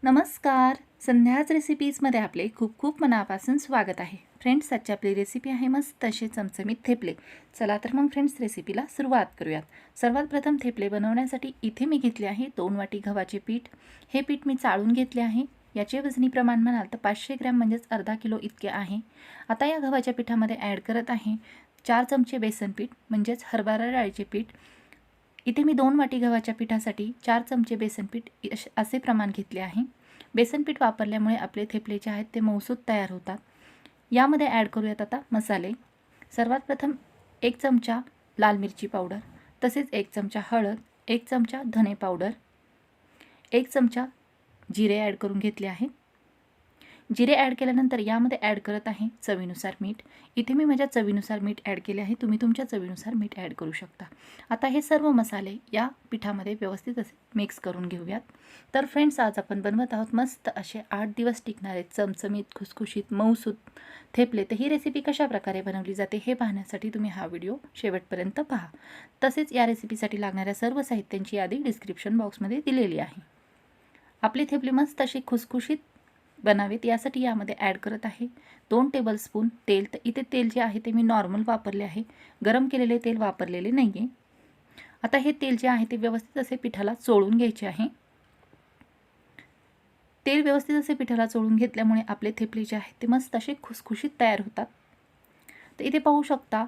नमस्कार. संध्याच रेसिपीजमध्ये आपले खूप खूप मनापासून स्वागत आहे. फ्रेंड्स, आजची आपली रेसिपी आहे मस्त असे चमचमीत थेपले. चला तर मग फ्रेंड्स, रेसिपीला सुरुवात करूयात. सर्वात प्रथम थेपले बनवण्यासाठी इथे मी घेतले आहे 2 वाटी गव्हाचे पीठ. हे पीठ मी चाळून घेतले आहे. याचे वजनी प्रमाण म्हणाल तर 500 ग्रॅम म्हणजेच अर्धा किलो इतके आहे. आता या गव्हाच्या पिठामध्ये ॲड करत आहे 4 चमचे बेसन पीठ म्हणजेच हरभरा डाळीचे पीठ. इथे मी 2 वाटी गव्हाच्या पिठासाठी 4 चमचे बेसन पीठ असे प्रमाण घेतले आहे. बेसन पीठ वापरल्यामुळे आपले थेपले जे आहेत ते मऊसूत तयार होतात. यामध्ये ॲड करूयात आता मसाले. सर्वात प्रथम 1 चमचा लाल मिरची पावडर, तसेच 1 चमचा हळद, 1 चमचा धने पावडर, 1 चमचा जिरे ॲड करून घेतले आहे. जिरे ॲड केल्यानंतर यामध्ये ॲड करत आहे चवीनुसार मीठ. इथे मी माझ्या चवीनुसार मीठ ॲड केले आहे. तुम्ही तुमच्या चवीनुसार मीठ ॲड करू शकता. आता हे सर्व मसाले या पिठामध्ये व्यवस्थित असे मिक्स करून घेऊयात. तर फ्रेंड्स, आज आपण बनवत आहोत मस्त असे 8 दिवस टिकणारे चमचमीत खुसखुशीत मऊसूत थेपले. तर ही रेसिपी कशा प्रकारे बनवली जाते हे पाहण्यासाठी तुम्ही हा व्हिडिओ शेवटपर्यंत पहा. तसेच या रेसिपीसाठी लागणाऱ्या सर्व साहित्यांची यादी डिस्क्रिप्शन बॉक्समध्ये दिलेली आहे. आपले थेपले मस्त असे खुसखुशीत बनावेत यासाठी यामध्ये ॲड करत आहे 2 टेबलस्पून तेल. तर इथे तेल जे आहे ते मी नॉर्मल वापरले आहे, गरम केलेले तेल वापरलेले नाही आहे. आता हे तेल जे आहे ते व्यवस्थित असे पिठाला चोळून घ्यायचे आहे. तेल व्यवस्थित असे पिठाला चोळून घेतल्यामुळे आपले थेपले जे आहेत ते मस्त असे खुसखुशीत तयार होतात. तर इथे पाहू शकता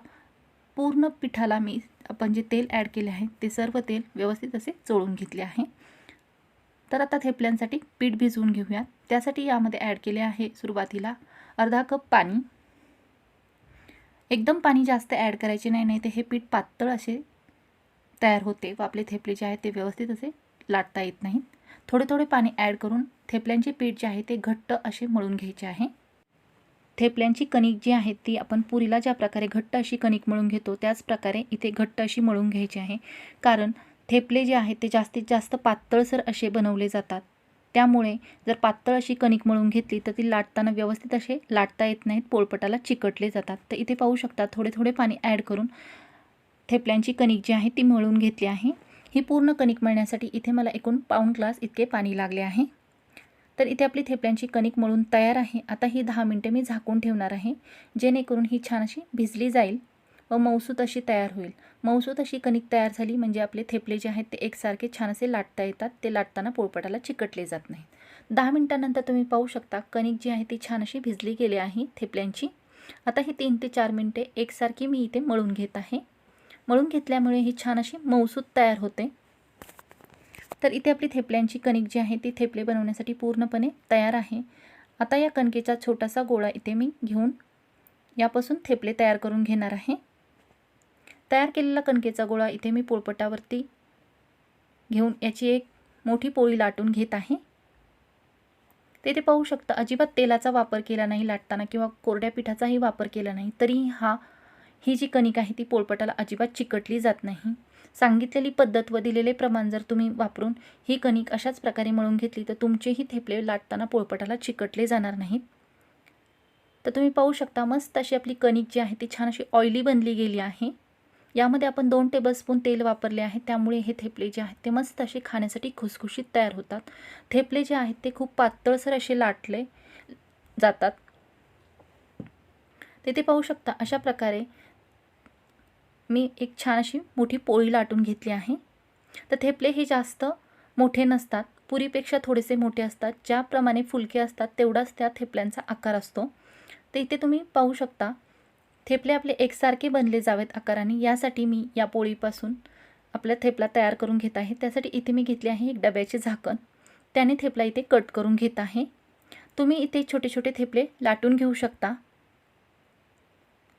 पूर्ण पिठाला मी आपण जे तेल ॲड केले आहे ते सर्व तेल व्यवस्थित असे चोळून घेतले आहे. तर आता थेपल्यांसाठी पीठ भिजवून घेऊयात. त्यासाठी यामध्ये ॲड केले आहे सुरुवातीला अर्धा कप पाणी. एकदम पाणी जास्त ॲड करायचे नाही, तर हे पीठ पातळ असे तयार होते व आपले थेपले जे आहेत ते व्यवस्थित असे लाटता येत नाहीत. थोडे थोडे पाणी ॲड करून थेपल्यांचे पीठ जे आहे ते घट्ट असे मळून घ्यायचे आहे. थेपल्यांची कणिक जी आहे ती आपण पुरीला ज्या प्रकारे घट्ट अशी कणिक मळून घेतो त्याच प्रकारे इथे घट्ट अशी मळून घ्यायची आहे. कारण थेपले जे आहेत ते जास्तीत जास्त पातळसर असे बनवले जातात. त्यामुळे जर पातळ अशी कणिक मळून घेतली तर ती लाटताना व्यवस्थित असे लाटता येत नाहीत, पोळपटाला चिकटले जातात. तर इथे पाहू शकता थोडे थोडे पाणी ॲड करून थेपल्यांची कणिक जी आहे ती मळून घेतली आहे. ही पूर्ण कणिक मळण्यासाठी इथे मला एकूण पाऊण ग्लास इतके पाणी लागले आहे. तर इथे आपली थेपल्यांची कणिक मळून तयार आहे. आता ही 10 मिनिटे मी झाकून ठेवणार आहे, जेणेकरून ही छान अशी भिजली जाईल व मऊसूत अशी तयार होईल. मऊसूत अशी कणिक तयार झाली म्हणजे आपले थेपले जे आहेत ते एकसारखे छान असे लाटता येतात. ते लाटताना पोळपाटाला चिकटले जात नाहीत. 10 मिनिटांनंतर तुम्ही पाहू शकता कणिक जी आहे ती छान अशी भिजली गेली आहे थेपल्यांची. आता ही 3 ते 4 मिनिटे एकसारखी मी इथे मळून घेत आहे. मळून घेतल्यामुळे ही छान अशी मऊसूत तयार होते. तर इथे आपली थेपल्यांची कणिक जी आहे ती थेपले बनवण्यासाठी पूर्णपणे तयार आहे. आता या कणकेचा छोटासा गोळा इथे मी घेऊन यापासून थेपले तयार करून घेणार आहे. तयार केलेला कणकेचा गोळा इथे मी पोळपटावरती घेऊन याची एक मोठी पोळी लाटून घेत आहे. ते पाहू शकता अजिबात तेलाचा वापर केला नाही लाटताना किंवा कोरड्या पिठाचाही वापर केला नाही, तरी ही जी कणिक आहे ती पोळपटाला अजिबात चिकटली जात नाही. सांगितलेली पद्धत व दिलेले प्रमाण जर तुम्ही वापरून ही कणिक अशाच प्रकारे मळून घेतली तर तुमचेही थेपले लाटताना पोळपटाला चिकटले जाणार नाहीत. तर तुम्ही पाहू शकता मस्त अशी आपली कणिक जी आहे ती छान अशी ऑइली बनली गेली आहे. यामध्ये आपण 2 टेबलस्पून तेल वापरले आहे, त्यामुळे हे थेपले जे आहेत ते मस्त असे खाण्यासाठी खुसखुशीत तयार होतात. थेपले जे आहेत ते खूप पातळसर असे लाटले जातात. ते पाहू शकता अशा प्रकारे मी एक छान अशी मोठी पोळी लाटून घेतली आहे. तर थेपले हे जास्त मोठे नसतात, पुरीपेक्षा थोडेसे मोठे असतात. ज्याप्रमाणे फुलके असतात तेवढाच त्या थेपल्यांचा आकार असतो. तर इथे तुम्ही पाहू शकता थेपले आपले एकसारखे बनले जावेत आकाराने, यासाठी मी या पोळीपासून आपला थेपला तयार करून घेत आहे. त्यासाठी इथे मी घेतले आहे एक डब्याचे झाकण. त्याने थेपला इथे कट करून घेत आहे. तुम्ही इथे छोटे छोटे थेपले लाटून घेऊ शकता.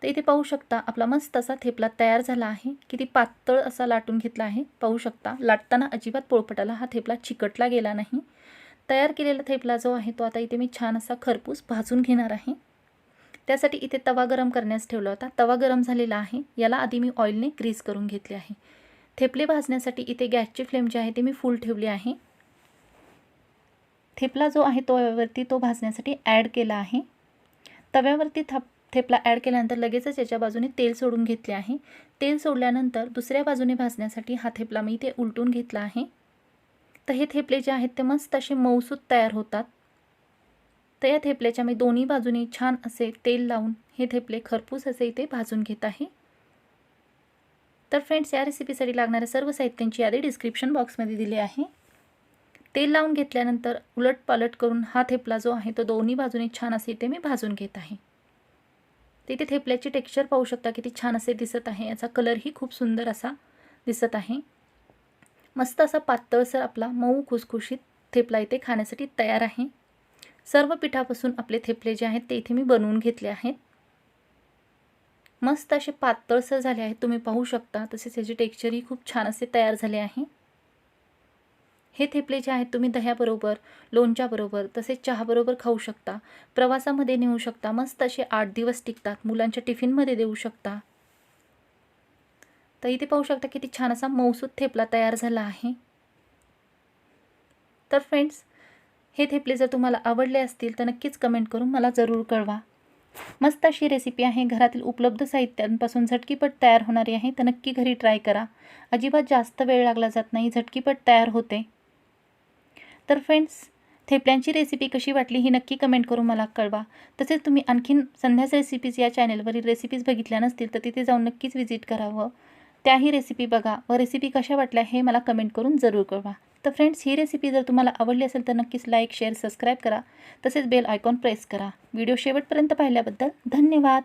तर इथे पाहू शकता आपला मस्त असा थेपला तयार झाला आहे. किती पातळ असा लाटून घेतला आहे. पाहू शकता लाटताना अजिबात पोळपटाला हा थेपला चिकटला गेला नाही. तयार केलेला थेपला जो आहे तो आता इथे मी छान असा खरपूस भाजून घेणार आहे. त्यासाठी इथे तवा गरम करण्यास ठेवला होता. तवा गरम झालेला आहे. याला आधी मी ऑइलने ग्रीस करून घेतले आहे. थेपले भाजण्यासाठी इथे गॅसची फ्लेम जी आहे ती मी फुल ठेवली आहे. थेपला जो आहे तव्यावरती तो भाजण्यासाठी ॲड केला आहे. तव्यावरती थेपला ॲड केल्यानंतर लगेचच याच्या बाजूने तेल सोडून घेतले आहे. तेल सोडल्यानंतर दुसऱ्या बाजूने भाजण्यासाठी हा थेपला मी इथे उलटून घेतला आहे. तर हे थेपले जे आहेत ते मस्त असे मऊसूत तयार होतात. तर या थेपल्याच्या मी दोन्ही बाजूनी छान असे तेल लावून हे थेपले खरपूस असे इथे भाजून घेत आहे. तर फ्रेंड्स, या रेसिपीसाठी लागणाऱ्या सर्व साहित्यांची यादी डिस्क्रिप्शन बॉक्समध्ये दिली आहे. तेल लावून घेतल्यानंतर उलटपालट करून हा थेपला जो आहे तो दोन्ही बाजूने छान असे इथे मी भाजून घेत आहे. तिथे थेपल्याची टेक्स्चर पाहू शकता किती छान असे दिसत आहे. याचा कलरही खूप सुंदर असा दिसत आहे. मस्त असा पातळसर आपला मऊ खुसखुशीत थेपला इथे खाण्यासाठी तयार आहे. सर्व पिठापासून आपले थेपले जे आहेत ते इथे मी बनवून घेतले आहेत. मस्त असे पातळसर झाले आहेत, तुम्ही पाहू शकता. तसेच याची टेक्स्चरही खूप छान असे तयार झाले आहे. हे थेपले जे आहेत तुम्ही दह्याबरोबर, लोणच्याबरोबर, तसेच चहाबरोबर खाऊ शकता. प्रवासामध्ये नेऊ शकता. मस्त असे 8 दिवस टिकतात. मुलांच्या टिफिनमध्ये देऊ शकता. तर इथे पाहू शकता किती छान असा मऊसूत थेपला तयार झाला आहे. तर फ्रेंड्स, हे थेपले जर तुम्हाला आवडले असतील तर नक्कीच कमेंट करून मला जरूर कळवा. मस्त अशी रेसिपी आहे. घरातील उपलब्ध साहित्यांपासून झटकीपट तयार होणारी आहे. तर नक्की घरी ट्राय करा. अजिबात जास्त वेळ लागला जात नाही, झटकीपट तयार होते. तर फ्रेंड्स, थेपल्यांची रेसिपी कशी वाटली ही नक्की कमेंट करून मला कळवा. तसेच तुम्ही आणखीन संध्याच रेसिपीज या चॅनलवरील रेसिपीज बघितल्या नसतील तर तिथे जाऊन नक्कीच व्हिजिट करावं. त्याही रेसिपी बघा व रेसिपी कशा वाटल्या हे मला कमेंट करून जरूर कळवा. तर फ्रेंड्स, ही रेसिपी जर तुम्हाला आवडली असेल तर नक्कीच लाईक, शेअर, सबस्क्राईब करा. तसेच बेल आयकॉन प्रेस करा. व्हिडिओ शेवटपर्यंत पाहिल्याबद्दल धन्यवाद.